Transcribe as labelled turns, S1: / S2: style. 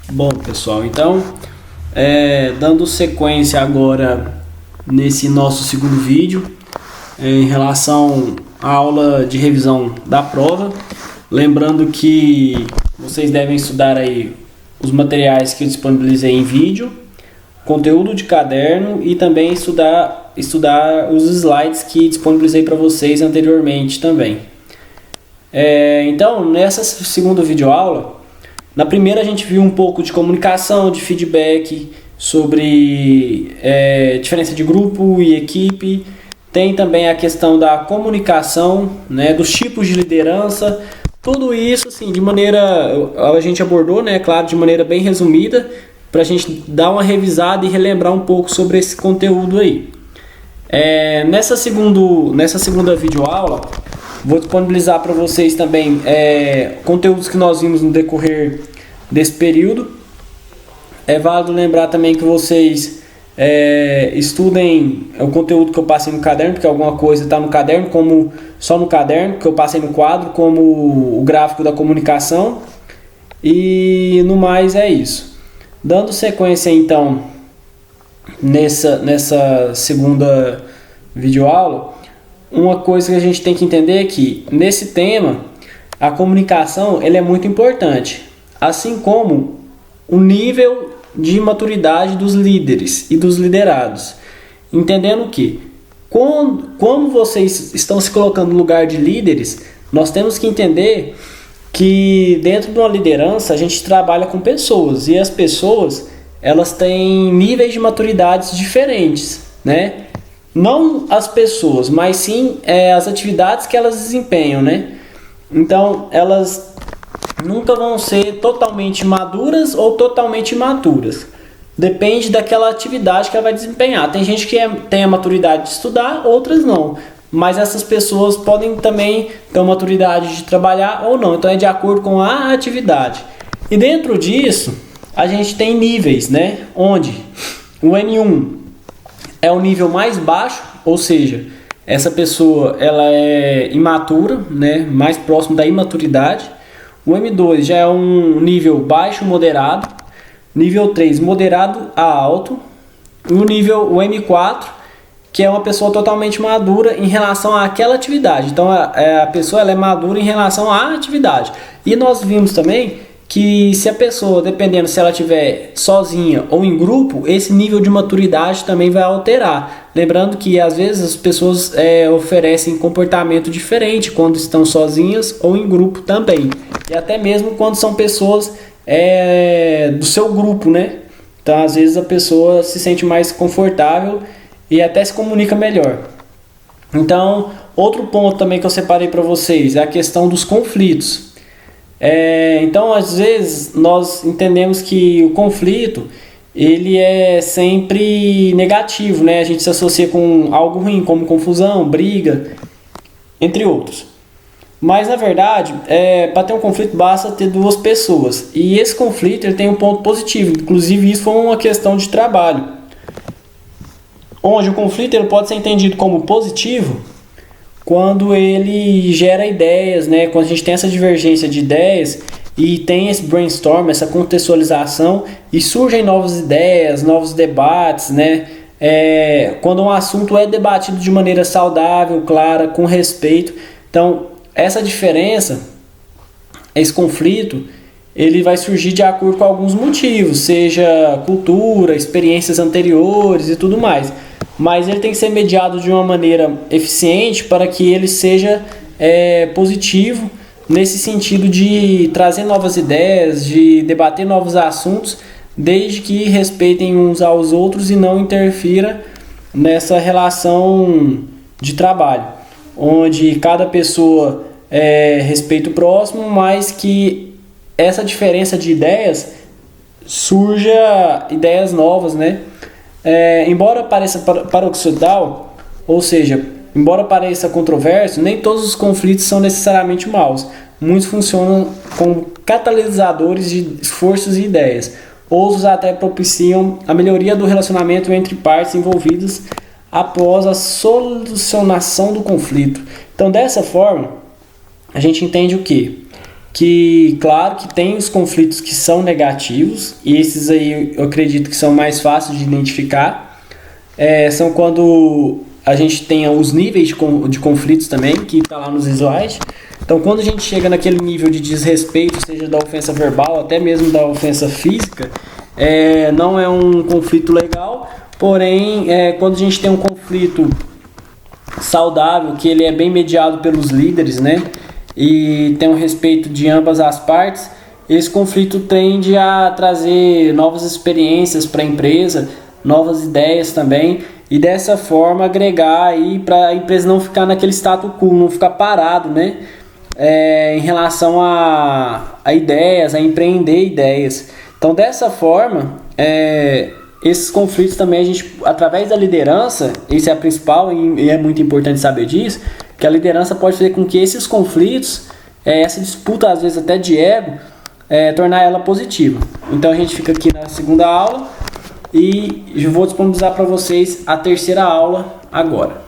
S1: Bom, pessoal, então, dando sequência agora nesse nosso segundo vídeo, em relação à aula de revisão da prova, lembrando que vocês devem estudar aí os materiais que eu disponibilizei em vídeo, conteúdo de caderno e também estudar os slides que disponibilizei para vocês anteriormente também. Então, nessa segunda videoaula, na primeira a gente viu um pouco de comunicação, de feedback, sobre diferença de grupo e equipe. Tem também a questão da comunicação, né, dos tipos de liderança. Tudo isso, assim, de maneira, a gente abordou, né, claro, de maneira bem resumida, para a gente dar uma revisada e relembrar um pouco sobre esse conteúdo aí. Nessa segunda videoaula, vou disponibilizar para vocês também conteúdos que nós vimos no decorrer desse período. É válido lembrar também que vocês estudem o conteúdo que eu passei no caderno, porque alguma coisa está no caderno, como só no caderno, que eu passei no quadro, como o gráfico da comunicação. E no mais é isso. Dando sequência então nessa segunda videoaula, uma coisa que a gente tem que entender é que nesse tema a comunicação ele é muito importante, assim como o nível de maturidade dos líderes e dos liderados, entendendo que como vocês estão se colocando no lugar de líderes, nós temos que entender que dentro de uma liderança a gente trabalha com pessoas e as pessoas elas têm níveis de maturidades diferentes, né? Não as pessoas, mas sim as atividades que elas desempenham, né? Então, elas nunca vão ser totalmente maduras ou totalmente imaturas. Depende daquela atividade que ela vai desempenhar. Tem gente que tem a maturidade de estudar, outras não. Mas essas pessoas podem também ter a maturidade de trabalhar ou não. Então, é de acordo com a atividade. E dentro disso, a gente tem níveis, né? Onde o N1 é o nível mais baixo, ou seja, essa pessoa ela é imatura, né, mais próximo da imaturidade. O M2 já é um nível baixo moderado, nível 3 moderado a alto, e o M4 que é uma pessoa totalmente madura em relação àquela atividade. Então a pessoa ela é madura em relação à atividade. E nós vimos também que se a pessoa, dependendo se ela estiver sozinha ou em grupo, esse nível de maturidade também vai alterar. Lembrando que às vezes as pessoas oferecem comportamento diferente quando estão sozinhas ou em grupo também. E até mesmo quando são pessoas do seu grupo, né? Então às vezes a pessoa se sente mais confortável e até se comunica melhor. Então, outro ponto também que eu separei para vocês é a questão dos conflitos. Então, às vezes, nós entendemos que o conflito ele é sempre negativo, né? A gente se associa com algo ruim, como confusão, briga, entre outros. Mas, na verdade, para ter um conflito basta ter duas pessoas. E esse conflito ele tem um ponto positivo. Inclusive, isso foi uma questão de trabalho. Onde o conflito ele pode ser entendido como positivo quando ele gera ideias, né? Quando a gente tem essa divergência de ideias e tem esse brainstorm, essa contextualização e surgem novas ideias, novos debates, né? Quando um assunto é debatido de maneira saudável, clara, com respeito. Então, essa diferença, esse conflito, ele vai surgir de acordo com alguns motivos, seja cultura, experiências anteriores e tudo mais. Mas ele tem que ser mediado de uma maneira eficiente para que ele seja positivo nesse sentido de trazer novas ideias, de debater novos assuntos, desde que respeitem uns aos outros e não interfira nessa relação de trabalho, onde cada pessoa respeita o próximo, mas que essa diferença de ideias surja ideias novas, né? Embora pareça paradoxal, ou seja, embora pareça controverso, nem todos os conflitos são necessariamente maus. Muitos funcionam como catalisadores de esforços e ideias. Outros até propiciam a melhoria do relacionamento entre partes envolvidas após a solucionação do conflito. Então, dessa forma, a gente entende o quê? que, claro, que tem os conflitos que são negativos, e esses aí eu acredito que são mais fáceis de identificar. São quando a gente tem os níveis de conflitos também, que está lá nos slides. Então, quando a gente chega naquele nível de desrespeito, seja da ofensa verbal, até mesmo da ofensa física, não é um conflito legal, porém, quando a gente tem um conflito saudável, que ele é bem mediado pelos líderes, né, e tem um respeito de ambas as partes, esse conflito tende a trazer novas experiências para a empresa, novas ideias também, e dessa forma agregar aí para a empresa não ficar naquele status quo, não ficar parado, né, em relação a ideias, a empreender ideias. Então, dessa forma, esses conflitos também a gente, através da liderança, isso é a principal e é muito importante saber disso, que a liderança pode fazer com que esses conflitos, essa disputa às vezes até de ego, tornar ela positiva. Então a gente fica aqui na segunda aula e eu vou disponibilizar para vocês a terceira aula agora.